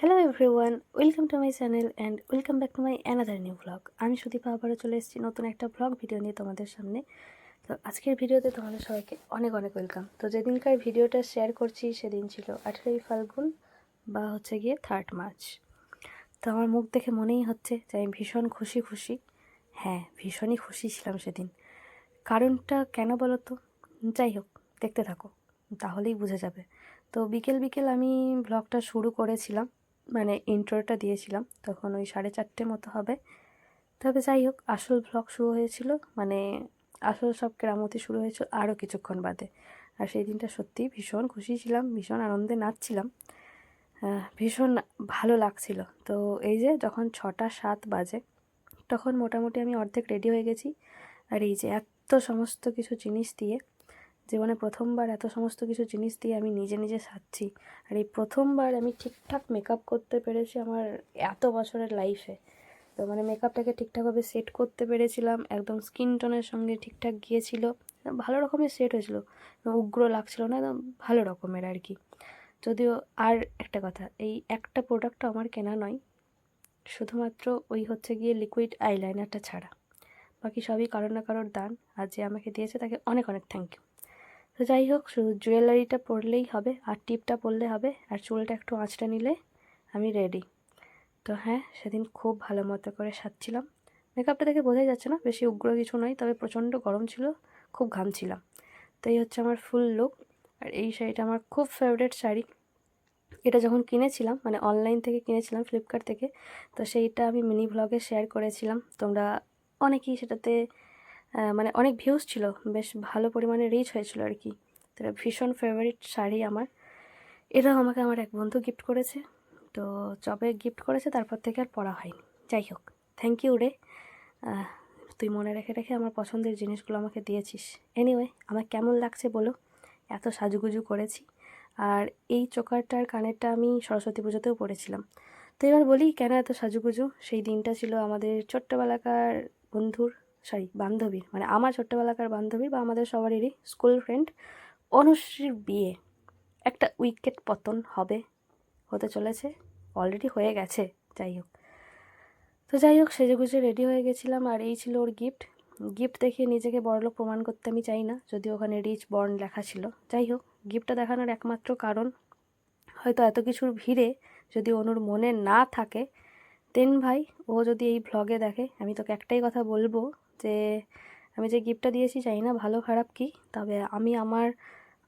Hello everyone, welcome to my channel and welcome back to my another new vlog. আমি সুদীপা আবারও চলে এসেছি নতুন একটা ভ্লগ ভিডিও নিয়ে তোমাদের সামনে। তো আজকের ভিডিওতে তোমাদের সবাইকে অনেক অনেক ওয়েলকাম। তো যেদিনকার ভিডিওটা শেয়ার করছি সেদিন ছিল 18ই ফাল্গুন বা হচ্ছে গিয়ে 3 মার্চ। তো আমার মুখ দেখে মনেই হচ্ছে যে আমি ভীষণ খুশি। হ্যাঁ, ভীষণই খুশি ছিলাম সেদিন। কারণটা কেন বলো তো? যাই হোক, দেখতে থাকো, তাহলেই বুঝে যাবে। তো বিকেল বিকেল আমি ভ্লগটা শুরু করেছিলাম, মানে ইন্ট্রোটা দিয়েছিলাম, তখন ওই 4:30 মতো হবে। তবে যাই হোক, আসল ভ্লগ শুরু হয়েছিল, মানে আসল সব কেরামতি শুরু হয়েছিল আরও কিছুক্ষণ বাদে। আর সেই দিনটা সত্যিই ভীষণ খুশি ছিলাম, ভীষণ আনন্দে নাচছিলাম, ভীষণ ভালো লাগছিল। তো এই যে যখন 6টা 7 বাজে, তখন মোটামুটি আমি অর্ধেক রেডি হয়ে গেছি। আর এই যে এত সমস্ত কিছু জিনিস দিয়ে, জীবনে প্রথমবার এত সমস্ত কিছু জিনিস দিয়ে আমি নিজে নিজে সাজছি। আর এই প্রথমবার আমি ঠিকঠাক মেকআপ করতে পেরেছি আমার এত বছরের লাইফে। তো মানে মেকআপটাকে ঠিকঠাকভাবে সেট করতে পেরেছিলাম, একদম স্কিন টোনের সঙ্গে ঠিকঠাক গিয়েছিল, ভালো রকমের সেট হয়েছিল, উগ্র লাগছিল না, একদম ভালো রকমের আর কি। যদিও আর একটা কথা, এই একটা প্রোডাক্টটা আমার কেনা নয়, শুধুমাত্র ওই হচ্ছে গিয়ে লিকুইড আইলাইনারটা ছাড়া বাকি সবই কারোর না কারোর দান। আর যে আমাকে দিয়েছে তাকে অনেক অনেক থ্যাংক ইউ। তো যাই হোক, শুধু জুয়েলারিটা পরলেই হবে আর টিপটা পরলে হবে, আর চুলটা একটু আঁচড়ে নিলে আমি রেডি। তো হ্যাঁ, সেদিন খুব ভালো মতো করে সাজছিলাম। মেকআপটা দেখে বোঝাই যাচ্ছে না বেশি উগ্র কিছু নয়, তবে প্রচণ্ড গরম ছিল, খুব ঘামছিলাম। তো এই হচ্ছে আমার ফুল লুক। আর এই শাড়িটা আমার খুব ফেভারিট শাড়ি। এটা যখন কিনেছিলাম, মানে অনলাইন থেকে কিনেছিলাম, ফ্লিপকার্ট থেকে, তো সেইটা আমি মিনি ভ্লগে শেয়ার করেছিলাম। তোমরা অনেকেই সেটাতে মানে অনেক ভিউজ ছিল, বেশ ভালো পরিমাণে রিচ হয়েছিল আর কি। তো এটা ভীষণ ফেভারিট শাড়ি আমার। এটাও আমাকে আমার এক বন্ধু গিফট করেছে। তো যবে গিফট করেছে তারপর থেকে আর পরা হয়নি। যাই হোক, থ্যাংক ইউ রে। আহ, তুই মনে রেখে রেখে আমার পছন্দের জিনিসগুলো আমাকে দিয়েছিস। এনিওয়ে, আমার কেমন লাগছে বলো? এত সাজুগুজু করেছি। আর এই চোকারটার কানেরটা আমি সরস্বতী পুজোতেও পরেছিলাম। তো এবার বলি কেন এত সাজুগুজু। সেই দিনটা ছিল আমাদের ছোট্টবেলাকার বন্ধুর, সরি বান্ধবীর, মানে আমার ছোট্টবেলাকার বান্ধবীর বা আমাদের সবারই স্কুল ফ্রেন্ড অনুশ্রীর বিয়ে। একটা উইকেট পতন হবে, হতে চলেছে, অলরেডি হয়ে গেছে। যাই হোক, তো যাই হোক, সেজেগুজে রেডি হয়ে গেছিলাম আর এই ছিল ওর গিফট। গিফট দেখিয়ে নিজেকে বড়লোক প্রমাণ করতে আমি চাই না, যদিও ওখানে রিচ বর্ন লেখা ছিল। যাই হোক, গিফটটা দেখানোর একমাত্র কারণ, হয়তো এত কিছুর ভিড়ে যদি অনুর মনে না থাকে, দেন ভাই ও যদি এই ভ্লগে দেখে, আমি তোকে একটাই কথা বলবো যে আমি যে গিফটটা দিয়েছি জানি না ভালো খারাপ কি, তবে আমি আমার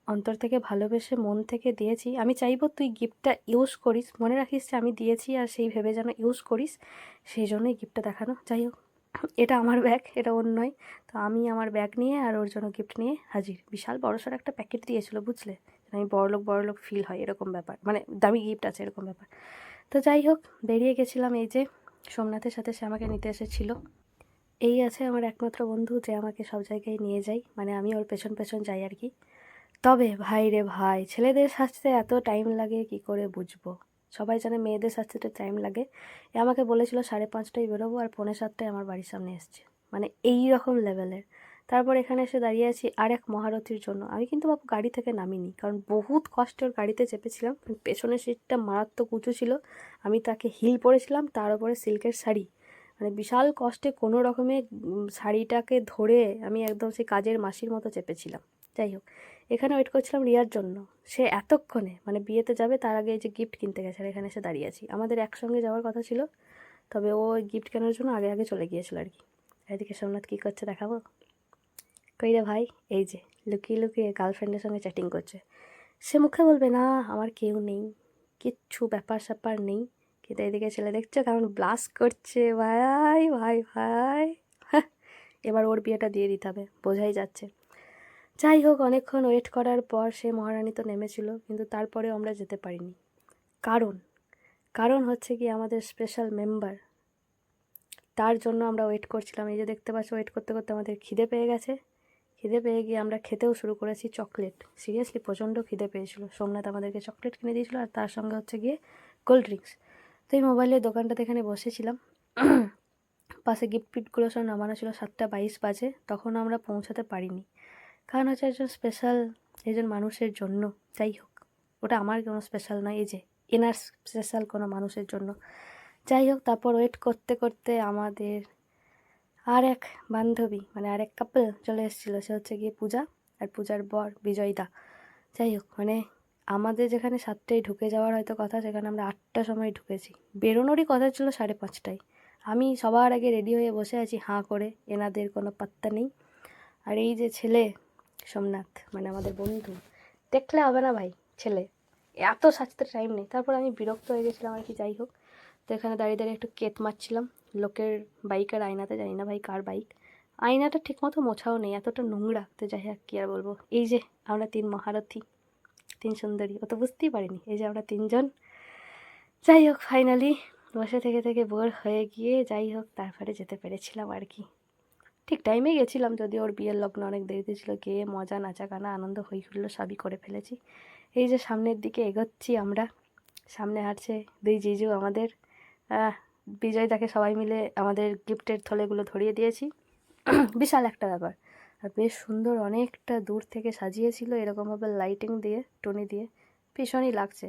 অন্তর থেকে ভালোবেসে মন থেকে দিয়েছি। আমি চাইবো তুই গিফটটা ইউজ করিস, মনে রাখিস যে আমি দিয়েছি আর সেই ভেবে যেন ইউজ করিস, সেই জন্যই গিফটটা দেখানো। যাই হোক, এটা আমার ব্যাগ, এটা ওর নয়। তো আমি আমার ব্যাগ নিয়ে আর ওর জন্য গিফট নিয়ে হাজির। বিশাল বড়সড় একটা প্যাকেট দিয়েছিল, বুঝলে, আমি বড়লোক ফিল হয় এরকম ব্যাপার, মানে দামি গিফট আছে এরকম ব্যাপার। তো যাই হোক, বেরিয়ে গেছিলাম। এই যে সোমনাথের সাথে সে আমাকে নিতে এসেছিল। এই আছে আমার একমাত্র বন্ধু যে আমাকে সব জায়গায় নিয়ে যায়, মানে আমি ওর পেছন পেছন যাই আর কি। তবে ভাই রে ভাই, ছেলেদের সাজতে এত টাইম লাগে কি করে বুঝবো। সবাই জানে মেয়েদের সাজতে তো টাইম লাগে। এ আমাকে বলেছিল 5:30টায় বেরোবো আর 6:45টায় আমার বাড়ির সামনে এসছে, মানে এই রকম লেভেলের। তারপর এখানে এসে দাঁড়িয়ে আছি আর এক মহারথীর জন্য। আমি কিন্তু বাবু গাড়ি থেকে নামিনি, কারণ বহুত কষ্টে ওর গাড়িতে চেপেছিলাম। পেছনের সিটটা মারাত্মক উঁচু ছিল, আমি তাকে হিল পরেছিলাম, তার উপরে সিল্কের শাড়ি, মানে বিশাল কষ্টে কোনো রকমে শাড়িটাকে ধরে আমি একদম সেই কাজের মাসির মতো চেপেছিলাম। যাই হোক, এখানে ওয়েট করছিলাম রিয়ার জন্য। সে এতক্ষণে মানে বিয়েতে যাবে তার আগে এই যে গিফট কিনতে গেছে, আর এখানে এসে দাঁড়িয়ে আছি। আমাদের একসঙ্গে যাওয়ার কথা ছিল, তবে ও গিফট কেনার জন্য আগে আগে চলে গিয়েছিল আর কি। এদিকে সোমনাথ কী করছে দেখাবো? কই রে ভাই, এই যে লুকিয়ে লুকিয়ে গার্লফ্রেন্ডের সঙ্গে চ্যাটিং করছে। সে মুখে বলবে না আমার কেউ নেই, কিচ্ছু ব্যাপার স্যাপার নেই, কিন্তু এদিকে ছেলে দেখছো কেমন ব্লাস করছে, ভাই ভাই ভাই। হ্যাঁ, এবার ওর বিয়েটা দিয়ে দিতে হবে, বোঝাই যাচ্ছে। যাই হোক, অনেকক্ষণ ওয়েট করার পর সে মহারানী তো নেমেছিল, কিন্তু তারপরেও আমরা যেতে পারিনি। কারণ কারণ হচ্ছে কি আমাদের স্পেশাল মেম্বার, তার জন্য আমরা ওয়েট করছিলাম। এই যে দেখতে পাচ্ছ, ওয়েট করতে করতে আমাদের খিদে পেয়ে গেছে। খিদে পেয়ে গিয়ে আমরা খেতেও শুরু করেছি চকলেট। সিরিয়াসলি প্রচণ্ড খিদে পেয়েছিল। সোমনাথ আমাদেরকে চকলেট কিনে দিয়েছিল আর তার সঙ্গে হচ্ছে গিয়ে কোল্ড ড্রিঙ্কস। তো এই মোবাইলের দোকানটাতে এখানে বসেছিলাম, পাশে গিফট ফিটগুলো সব নামানো ছিল। 7:22 বাজে, তখনও আমরা পৌঁছাতে পারিনি, কারণ হচ্ছে একজন স্পেশাল একজন মানুষের জন্য। যাই হোক, ওটা আমার কোনো স্পেশাল নয়। এই যে এনার স্পেশাল কোনো মানুষের জন্য। যাই হোক, তারপর ওয়েট করতে করতে আমাদের আর এক বান্ধবী মানে আর এক কাপল চলে এসেছিলো, সে হচ্ছে গিয়ে পূজা, আর পূজার বর বিজয়দা। যাই হোক, মানে আমাদের যেখানে 7টায় ঢুকে যাওয়ার হয়তো কথা, সেখানে আমরা 8টার সময় ঢুকেছি। বেরোনোরই কথা ছিল 5:30টায়। আমি সবার আগে রেডি হয়ে বসে আছি হাঁ করে, এনাদের কোনো পাত্তা নেই। আর এই যে ছেলে সোমনাথ, মানে আমাদের বন্ধু, দেখলে হবে না ভাই, ছেলে এত সাজতে টাইম নেই। তারপর আমি বিরক্ত হয়ে গেছিলাম আর কি। যাই হোক, তো এখানে দাঁড়িয়ে দাঁড়িয়ে একটু কেত মারছিলাম লোকের বাইকের আয়নাতে, জানি না ভাই কার বাইক, আয়নাটা ঠিকমতো মোছাও নেই, এতটা নোংরা। তো যাই হোক, কী আর বলবো। এই যে আমরা 3 মহারথী, 3 সুন্দরী, ও তো বুঝতেই পারিনি, এই যে আমরা 3জন। যাই হোক, ফাইনালি বসে থেকে থেকে বোর হয়ে গিয়ে যাই হোক তারপরে যেতে পেরেছিলাম আর কি। ঠিক টাইমে গেছিলাম, যদি ওর বিয়ের লগ্ন অনেক দেরিতে ছিল, গিয়ে মজা নাচা গানা আনন্দ হই হুল্লো সবই করে ফেলেছি। এই যে সামনের দিকে এগোচ্ছি আমরা, সামনে হাঁটছে 2 জিজু আমাদের। বিজয় তাকে সবাই মিলে আমাদের গিফটের থলেগুলো ধরিয়ে দিয়েছি। বিশাল একটা ব্যাপার, আর বেশ সুন্দর, অনেকটা দূর থেকে সাজিয়েছিল এরকমভাবে লাইটিং দিয়ে, টুনি দিয়ে, ভীষণই লাগছে।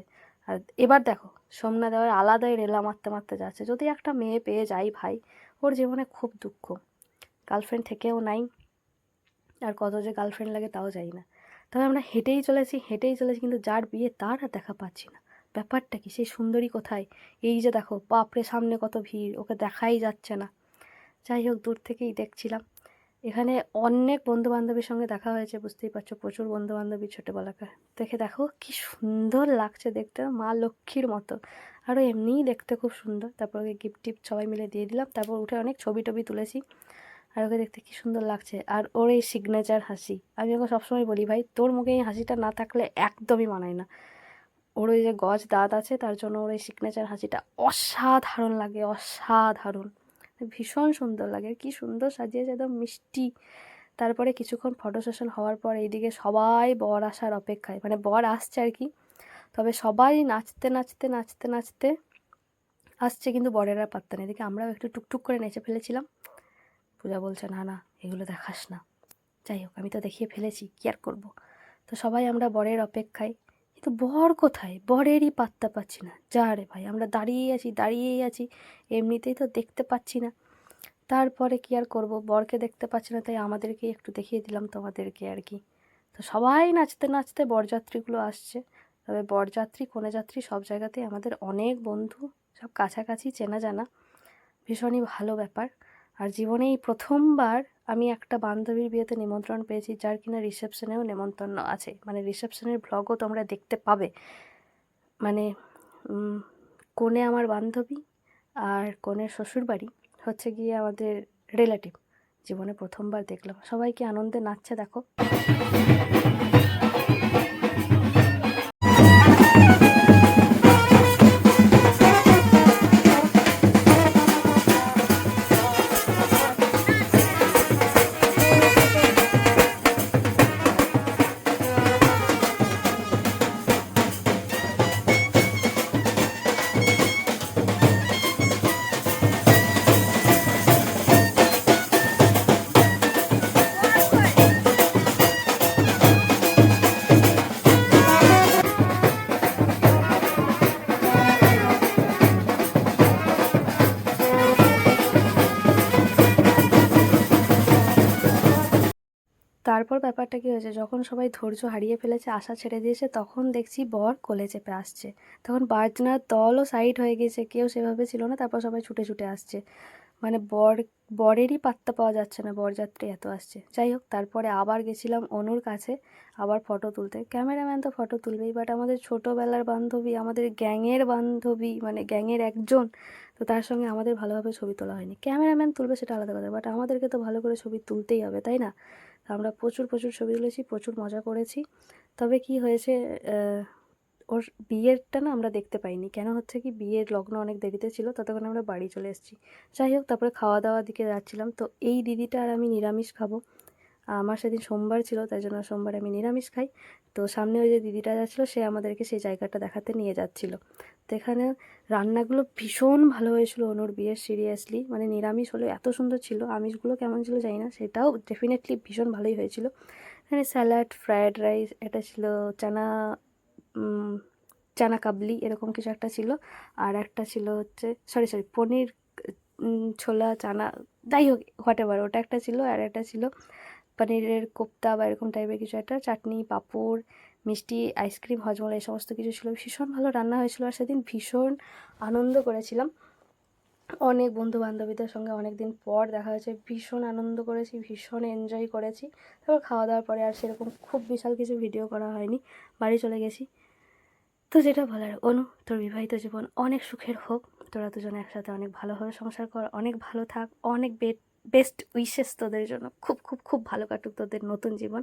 আর এবার দেখো সোমনাথ দেওয়ার আলাদাই রেলা মারতে মারতে যাচ্ছে। যদি একটা মেয়ে পেয়ে যাই ভাই, ওর জীবনে খুব দুঃখ, গার্লফ্রেন্ড থেকেও নাই, আর কত যে গার্লফ্রেন্ড লাগে তাও জানি না। তবে আমরা হেঁটেই চলেছি কিন্তু যার বিয়ে তার আর দেখা পাচ্ছি না। ব্যাপারটা কি, সেই সুন্দরী কোথায়? এই যে দেখো বাপরে, সামনে কত ভিড়, ওকে দেখাই যাচ্ছে না। যাই হোক, দূর থেকেই দেখছিলাম। এখানে অনেক বন্ধু বান্ধবীর সঙ্গে দেখা হয়েছে, বুঝতেই পারছো, প্রচুর বন্ধু বান্ধবী ছোটোবেলাকার। দেখে দেখো কি সুন্দর লাগছে দেখতে, মা লক্ষ্মীর মতো। আরও এমনিই দেখতে খুব সুন্দর। তারপর ওকে গিফট টিফট সবাই মিলে দিয়ে দিলাম, তারপর উঠে অনেক ছবি টবি তুলেছি। আর ওকে দেখতে কি সুন্দর লাগছে। আর ওর এই সিগনেচার হাসি, আমি ওকে সবসময় বলি ভাই, তোর মুখে এই হাসিটা না থাকলে একদমই মানায় না। ওর ওই যে গজ দাঁত আছে, তার জন্য ওর এই সিগনেচার হাসিটা অসাধারণ লাগে, অসাধারণ, ভীষণ সুন্দর লাগে। কি সুন্দর সাজিয়েছে, একদম মিষ্টি। তারপরে কিছুক্ষণ ফটো সেশন হওয়ার পর এইদিকে সবাই বর আসার অপেক্ষায়, মানে বর আসছে আর কি। তবে সবাই নাচতে নাচতে নাচতে নাচতে আসছে, কিন্তু বরের আর পাত্তা নেই। এদিকে আমরাও একটু টুকটুক করে নেচে ফেলেছিলাম। পূজা বলছে না না, এগুলো দেখাস না। যাই হোক, আমি তো দেখিয়ে ফেলেছি, কি আর করবো। তো সবাই আমরা বরের অপেক্ষায়, কিন্তু বর কোথায়, বরেরই পাত্তা পাচ্ছি না। যা রে ভাই, আমরা দাঁড়িয়েই আছি, এমনিতেই তো দেখতে পাচ্ছি না। তারপরে কি আর করব, বরকে দেখতে পাচ্ছি না, তাই আমাদেরকেই একটু দেখিয়ে দিলাম তোমাদেরকে আর কি। তো সবাই নাচতে নাচতে বরযাত্রীগুলো আসছে। তবে বরযাত্রী কনেযাত্রী সব জায়গাতেই আমাদের অনেক বন্ধু, সব কাছাকাছি চেনা জানা, ভীষণই ভালো ব্যাপার। আর জীবনে এই প্রথমবার আমি একটা বান্ধবীর বিয়েতে নিমন্ত্রণ পেয়েছি, যার কিনা রিসেপশনেও নেমন্তন্ন আছে, মানে রিসেপশনের ভ্লগও তোমরা দেখতে পাবে। মানে কনে আমার বান্ধবী, আর কনের শ্বশুরবাড়ি হচ্ছে গিয়ে আমাদের রিলেটিভ। জীবনে প্রথমবার দেখলাম, সবাই কি আনন্দে নাচছে দেখো। তারপর ব্যাপারটা কী হয়েছে, যখন সবাই ধৈর্য হারিয়ে ফেলেছে, আশা ছেড়ে দিয়েছে, তখন দেখছি বর কোলে চেপে আসছে। তখন বাজনার দলও সাইড হয়ে গেছে, কেউ সেভাবে ছিল না। তারপর সবাই ছুটে ছুটে আসছে, মানে বরেরই পাত্তা পাওয়া যাচ্ছে না, বরযাত্রী এত আসছে। যাই হোক, তারপরে আবার গেছিলাম অনুর কাছে, আবার ফটো তুলতে। ক্যামেরাম্যান তো ফটো তুলবেই, বাট আমাদের ছোটোবেলার বান্ধবী, আমাদের গ্যাংয়ের বান্ধবী, মানে গ্যাংয়ের একজন, তো তার সঙ্গে আমাদের ভালোভাবে ছবি তোলা হয়নি। ক্যামেরাম্যান তুলবে সেটা আলাদা কথা, বাট আমাদেরকে তো ভালো করে ছবি তুলতেই হবে, তাই না? আমরা প্রচুর প্রচুর ছবি তুলেছি, প্রচুর মজা করেছি। তবে কি হয়েছে, ওর বিয়েরটা না আমরা দেখতে পাইনি। কেন হচ্ছে কি, বিয়ের লগ্ন অনেক দেরিতে ছিল, ততক্ষণ আমরা বাড়ি চলে এসেছি। যাই হোক, তারপরে খাওয়া দাওয়ার দিকে যাচ্ছিলাম, তো এই দিদিটা আর আমি নিরামিষ খাবো। আমার সেদিন সোমবার ছিল, তাই জন্য সোমবার আমি নিরামিষ খাই। তো সামনে ওই যে দিদিটা যাচ্ছিলো, সে আমাদেরকে সেই জায়গাটা দেখাতে নিয়ে যাচ্ছিলো। তো এখানে রান্নাগুলো ভীষণ ভালো হয়েছিল অনুর বিয়ের, সিরিয়াসলি, মানে নিরামিষ হলেও এত সুন্দর ছিল। আমিষগুলো কেমন ছিল জানি না, সেটাও ডেফিনেটলি ভীষণ ভালোই হয়েছিল। এখানে স্যালাড, ফ্রায়েড রাইস, এটা ছিল চানা চানা কাবলি এরকম কিছু একটা ছিল, আর একটা ছিল হচ্ছে সরি পনির ছোলা চানা, যাই হোক হোয়াট এভার, ওটা একটা ছিল। আর একটা ছিল পনিরের কোপ্তা বা এরকম টাইপের কিছু একটা, চাটনি, পাঁপড়, মিষ্টি, আইসক্রিম, হজমলা, এই সমস্ত কিছু ছিল। ভীষণ ভালো রান্না হয়েছিল আর সেদিন ভীষণ আনন্দ করেছিলাম। অনেক বন্ধু বান্ধবীদের সঙ্গে অনেক দিন পর দেখা হয়েছে, ভীষণ আনন্দ করেছি, ভীষণ এনজয় করেছি। তারপর খাওয়া দাওয়ার পরে আর সেরকম খুব বিশাল কিছু ভিডিও করা হয়নি, বাড়ি চলে গেছি। তো যেটা বলার, অনু তোর বিবাহিত জীবন অনেক সুখের হোক, তোরা দুজনে একসাথে অনেক ভালোভাবে সংসার কর, অনেক ভালো থাক, অনেক বেস্ট উইশেস তোদের জন্য, খুব খুব খুব ভালো কাটুক তোদের নতুন জীবন।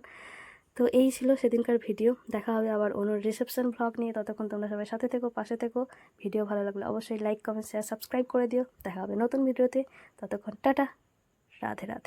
তো এই ছিল সেদিনকার ভিডিও। দেখা হবে আবার অনুর রিসেপশন ভ্লগ নিয়ে। ততক্ষণ তোমরা সবাই সাথে থেকো, পাশে থেকো। ভিডিও ভালো লাগলে অবশ্যই লাইক, কমেন্ট, শেয়ার, সাবস্ক্রাইব করে দিও। দেখা হবে নতুন ভিডিওতে। ততক্ষণ টাটা, রাধে রাধে।